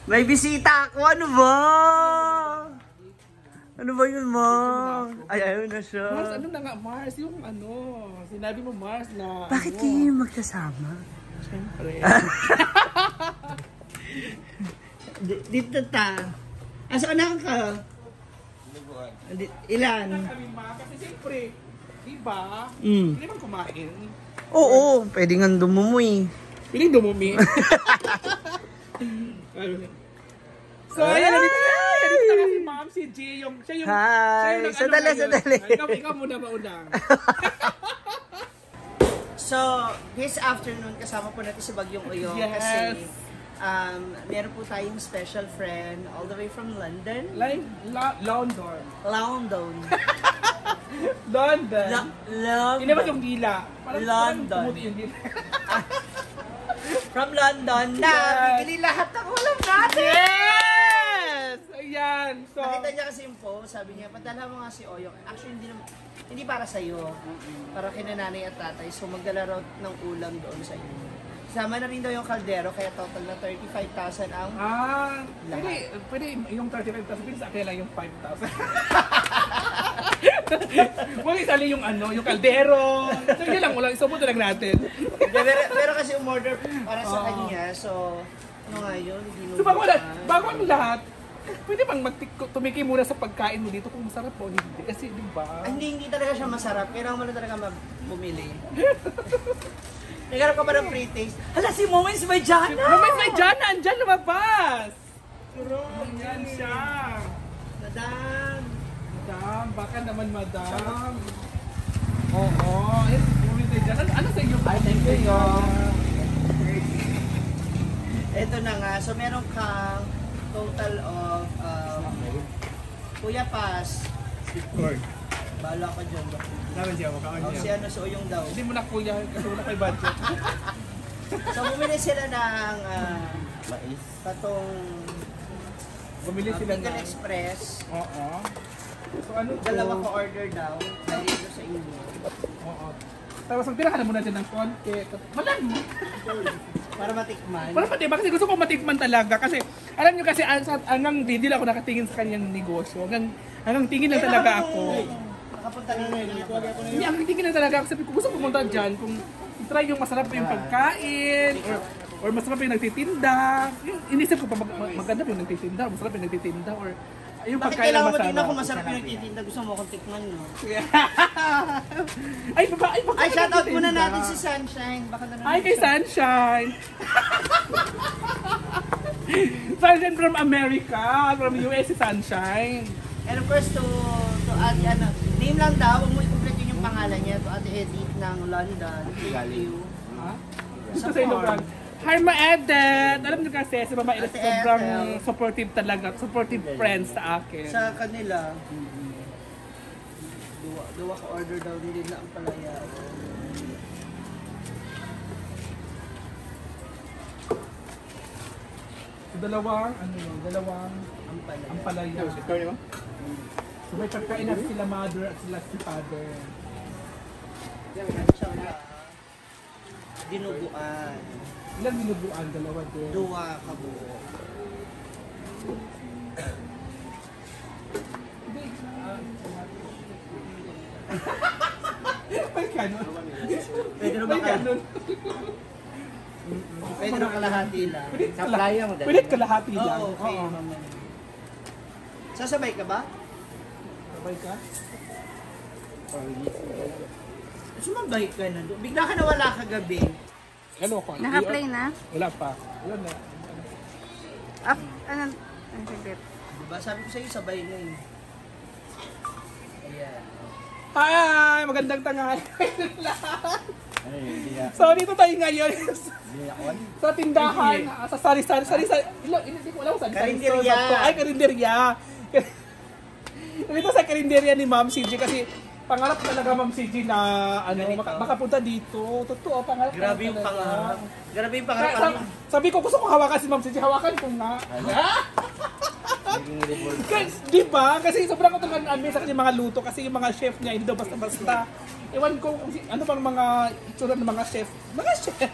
May bisita ako. Ano ba? Ano ba yun, ma? Ay, ayun na siya. Mars, ano na nga, Mars? Yung ano, sinabi mo, Mars, na Bakit ano? kayo yung magkasama? Siyempre. Dito ta. Asa na ka? Ilan? Kami, ma, kasi siyempre, diba? Mm. Hindi man kumain. Oo, pwede nga dumumuy. Piling dumumi. So, ayan, nandito na si Ma'am, si G, siya yung... Hi! Sadali. Ikaw muna mauna. So, this afternoon, kasama po natin si Bagyong Uyo. Yes. Kasi, meron po tayong special friend all the way from London. Like, London. London. London. London. Hindi ba yung dila? London. Pumuti yung dila. From London na bibili lahat ng ulam natin! Yes! Ayan. So, Nakita niya kasi yung post, sabi niya, padala mo nga si Oyong. Actually, hindi para sa'yo. Para kina nanay at tatay. So, magdala raw ng ulam doon sa inyo. Sama na rin daw yung kaldero, kaya total na 35,000 ang pwede yung 35,000, pwede sa akin lang yung 5,000. Huwag isali yung ano, yung kaldero. So, yun lang, walang isubot lang natin. pero kasi umorder para sa kanya, so, ano nga yun? So, bago ang lahat, pwede bang tumiki muna sa pagkain mo dito kung masarap o hindi? Kasi, di ba? Hindi talaga siya masarap. Kailangan mo na talaga bumili. Nagharap ka ba ng pre-taste? Hala, si Moments by Jana! Moments by Jana! Andyan lumabas! Andyan siya! Madam! Madam, baka naman madam. Oo, Moments by Jana. Ano sa iyo? Ay, thank you. Ito na nga. So, meron kang total of Kuya Paz. Bahala ka dyan. Naman siya, makaon Si niya. ano, si Oyong daw. Hindi mo na kuya, kasi wala kay budget. So, bumili sila ng mais. Patong Bumili sila Vegan na. Express. Oo. So ano to? Dalawa ka order daw. Dito sa inyo. Oo. Tapos ang tirahan na muna dyan ng konti. Malan mo. Para matikman. Para pati ba? Kasi gusto ko matikman talaga. Kasi alam nyo kasi hanggang hindi lang ako nakatingin sa kanyang negosyo. Hanggang tingin lang talaga ako. Nakapunta na rin. Hindi, hanggang tingin lang talaga ako. Sabi ko gusto pumunta dyan kung try yung masarap yung pagkain or masarap yung nagtitinda. Inisip ko pa maganda yung nagtitinda, masarap yung nagtitinda or yung Bakit pagkain kailangan mo masarap. din ako masarap yung nagtitinda? Gusto mo akong tikman, no? Ay, Ay, shoutout muna natin si Sunshine. Baka na Hi kay Sunshine! Sunshine from America, from US si Sunshine. And of course, to Ate, name lang daw, huwag mo i-complete yung pangalan niya, to Ate Edith ng London. Thank you. Ha? Gusto sa Ilocos. Hi, Ma-Edit! Alam niyo kasi, si Mama Edit, Ate sobrang Ethel. supportive talaga. Supportive friends sa akin. Sa kanila, duwa ka order daw nila ang palaya. Dalawang ampalaya. So may pagkain na sila mother at sila si father. Dinuguan. Ilang minubuan? Dalawa din. Duwa ka buo. Hindi. May kanon. Pwede na ba May ka? kanon. Pwede na kalahati lang. Sa playa mo. Pilit kalahati lang. Oo, okay. Sasabay ka ba? Sabay ka? Sumabay ka na doon. Bigla ka nawala kagabi. Ano ko? Naka-play na? Wala pa. Wala na. Up, ano? Ang saglit. Diba? Sabi ko sa'yo, sabay na eh. Ayan. Hi! Magandang tanghali. So, dito tayo ngayon sa tindahan, sa sari-sari. Hindi ko alam sari-sari. Karinderya. Ay, karinderya. Dito sa karinderya ni Ma'am CJ kasi pangarap talaga Ma'am CJ na makapunta dito. Totoo, pangarap. Grabe yung talaga. pangarap. Grabe yung pangarap. Sabi ko gusto ko hawakan si Ma'am CJ. Hawakan ko nga. Di ba? Kasi sobrang ko talaga sa kanya mga luto kasi yung mga chef niya hindi daw basta-basta. Ewan ko kung ano bang mga itsura ng mga chef. Mga chef!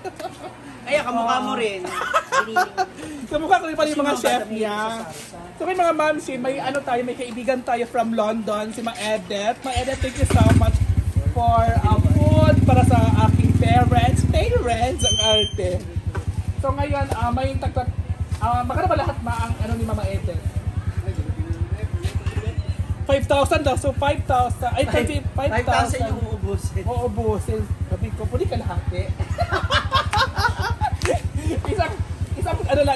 Ay, kamukha mo rin. Kamukha ko rin pala yung mga chef niya. So may mga mamsi, may ano tayo, may kaibigan tayo from London, si Ma Edith. Ma Edith, thank you so much for food para sa aking parents ang arte. So ngayon, may magkano ba lahat ang ano ni Mama Edith? 5,000 daw, so 5,000, ay 5,000 yung uubusin. Uubusin. Sabi ko, pwede ka lahati.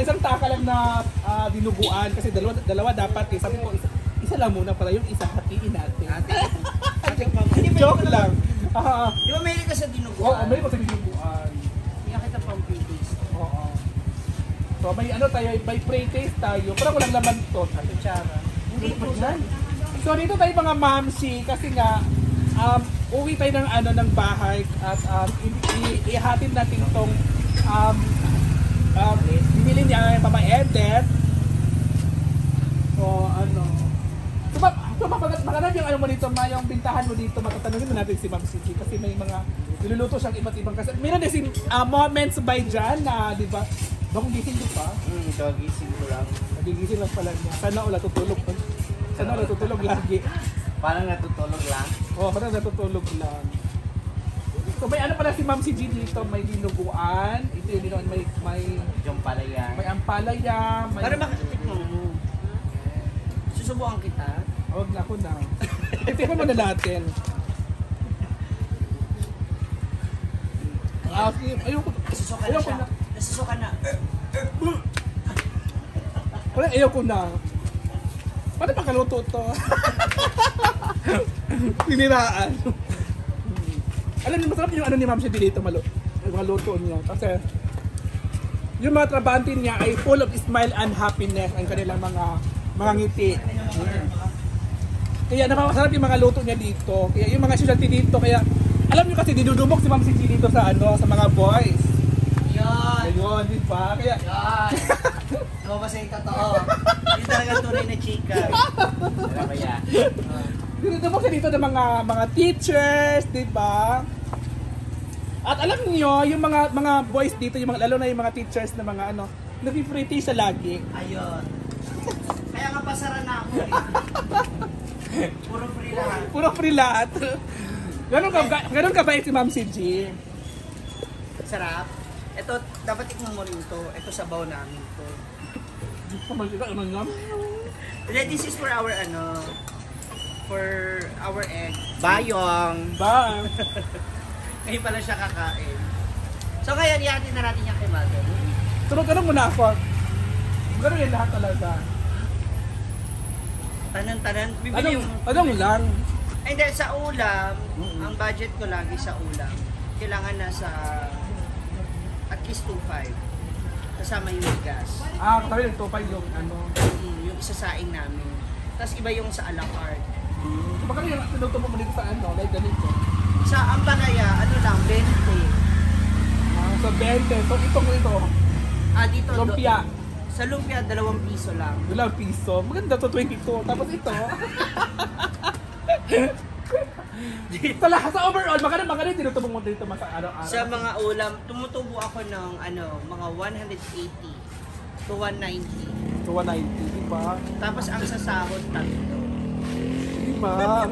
isang taka lang na dinuguan kasi dalawa dapat eh. Sabi ko, isa lang muna para yung isa hatiin natin. Joke lang. Di ba may ka sa dinuguan? Oo, may ko sa dinuguan. Hindi kita pang pre-taste. Oo. So may ano tayo, may pre-taste tayo. Pero walang laman to. Kutsara. Hindi po yan. So dito tayo mga mamsi kasi nga uwi tayo ng ano ng bahay at ihatid natin tong binili niya Mama Edith. So ano. So maganda yung ano mo dito, yung bintahan mo dito, matatanungin mo natin si Ma'am Siji kasi may mga niluluto siyang iba't ibang kasi. Meron din si Moments by Jan na, di ba? Bakong gising di pa? Kagising ko lang. Nagigising lang pala niya. Sana wala tutulog. Sana wala tutulog lagi. Parang natutulog lang. Oo, parang natutulog lang. So may ano pala si Ma'am Siji dito, may dinuguan. Ito yung dinuguan, may Yung pala yan. may ampalaya, may... Para makatikman mo. Susubukan kita. Huwag na ako na. Itipan mo na natin. Ayoko. Nasusuka na Ayoko siya. na. Nasusuka na. Ayoko na. Paano pakaluto to? Piniraan. Alam niyo, masarap yung ano ni Ma'am Siji dito, yung mga luto niya. Kasi yung mga trabahante niya ay full of smile and happiness ang kanilang mga ngiti. Kaya napakasarap yung mga luto niya dito. Kaya yung mga specialty dito, kaya alam niyo kasi dinudumok si Ma'am Siji dito sa sa mga boys. Yan. Ayun, di ba? Kaya Yan. Lumabas yung totoo. Hindi talaga tunay na chika. Alam ba yan? dinudumok siya dito ng mga teachers, di ba? At alam niyo, yung mga boys dito, yung lalo na yung mga teachers na mga napi-pretty siya lagi. Ayun. Kaya nga pasara na ako eh. Puro free lahat. Puro free lahat. Ganun ka ba si Ma'am Siji? Sarap. Ito, dapat tikman mo rin to. Ito sabaw namin to. This is for our egg. Bayong. Ba? Ngayon pala siya kakain. So ngayon, ihatin na natin yung kay Mother. Tanong muna ako. Ganun yan lahat talaga. Tanan-tanan. Bibili yung... Anong lang? Ay, hindi, sa ulam, ang budget ko lagi sa ulam, kailangan nasa at least 2.5. Kasama yung gas. Kami nagtupay yung Yung isasaing namin. Tapos iba yung sa a la carte. So baka yung tinutubo mo dito sa like ganito. Sa Ampalaya, lang, 20. So 20. So ito. Dito, Lumpia. sa lumpia, 2 piso lang. 2 piso. Maganda to, 22. Tapos ito. Sa overall, maganda tinutubo mo dito sa araw-araw. Sa mga ulam, tumutubo ako ng mga 180 to 190. So 190, di ba? Tapos ang sasahod, 3. Di ba?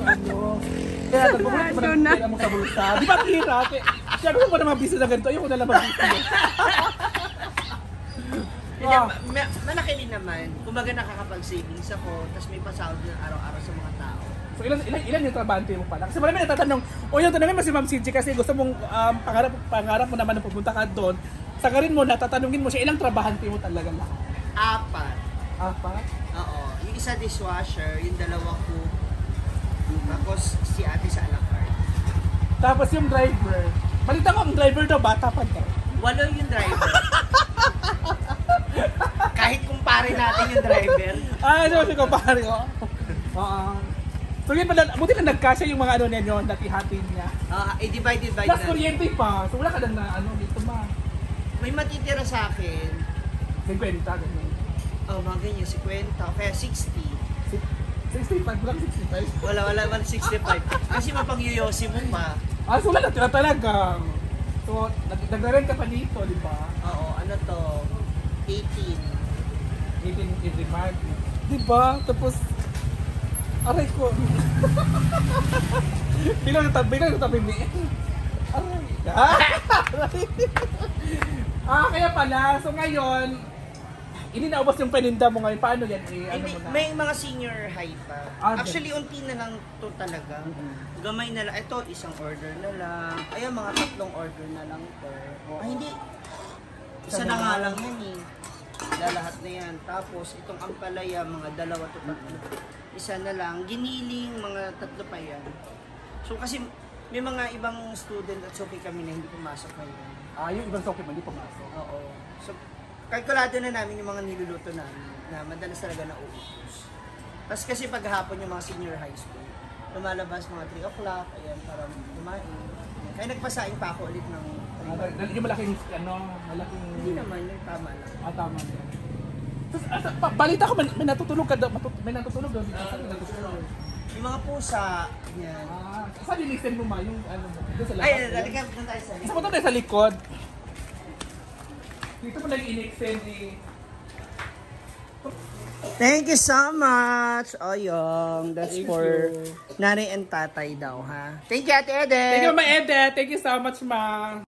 Kaya nagpupunta mo na mo sa bulsa. Di ba hirap? Kaya gusto ko na mga business na ganito. Ayoko na lang mag-business. Malaki din naman. Kumbaga nakakapag-savings ako, tapos may pasahod din araw-araw sa mga tao. So ilan yung trabahante mo pala? Kasi marami natatanong, yung tanongin mo si Ma'am Siji kasi gusto mong pangarap mo naman na pupunta ka doon. Sagarin mo na, tatanungin mo siya, ilang trabahante mo talaga lang? 4. 4? Oo. Yung isa dishwasher, yung 2 cook. Tapos si ate sa a la carte. Tapos yung driver. Balita ko ang driver daw, bata pa daw. 8 yung driver. Kahit kumpare natin yung driver. Si kumpare ko. Oo. So yun pala, buti na nagkasya yung mga ninyo, natihatin niya. Divide Plus na. kuryente pa, so wala ka lang na dito ma. May matitira sa akin. 50, ganyan. Oh, mga ganyan, 50, kaya 60. 65 lang, 65. Wala man 65. Kasi mapag-yoyosi mo pa. Ah, so wala na talaga. So, nag-rent ka pa dito, di ba? Oo, ano to? 18. 18 every month. Di ba? Tapos, aray ko. bilang na tabi ni. Aray. Kaya pala. So ngayon, hindi naubos yung paninda mo ngayon. Paano yan? Ano Hindi, mo na? may mga senior high pa. Ah, Actually, unti na lang to talaga. Gamay na lang. Ito, isang order na lang. Ayan, mga 3 order na lang to. Ay, hindi. Isa na nga lang yan eh. Lahat na yan. Tapos, itong ampalaya, mga 2 to 3. Isa na lang. Giniling, mga 3 pa yan. So, kasi may mga ibang student at suki kami na hindi pumasok ngayon. Yung ibang soke mo, hindi pumasok. Oo. So, kalkulado na namin yung mga niluluto namin na madalas talaga nauubos. Tapos kasi paghapon yung mga senior high school, lumalabas mga 3 o'clock, ayan, para kumain. Kaya nagpasaing pa ako ulit ng 3 Yung malaking, malaking... Hindi naman, yung tama lang. Tama yan. Tapos, balita ko, may natutulog ka daw, may natutulog daw. Saan may natutulog? Yung mga pusa, yan. Saan yung mo ma? Yung ano mo? Doon sa Ay, labas. halika na tayo sa Isa mo tayo sa likod. Dito mo lang in-extend eh. Thank you so much, Oyong. That's Thank for you. nanay and tatay daw, ha? Thank you, Ate Ede. Thank you, Ma Edeth. Thank you so much, Ma.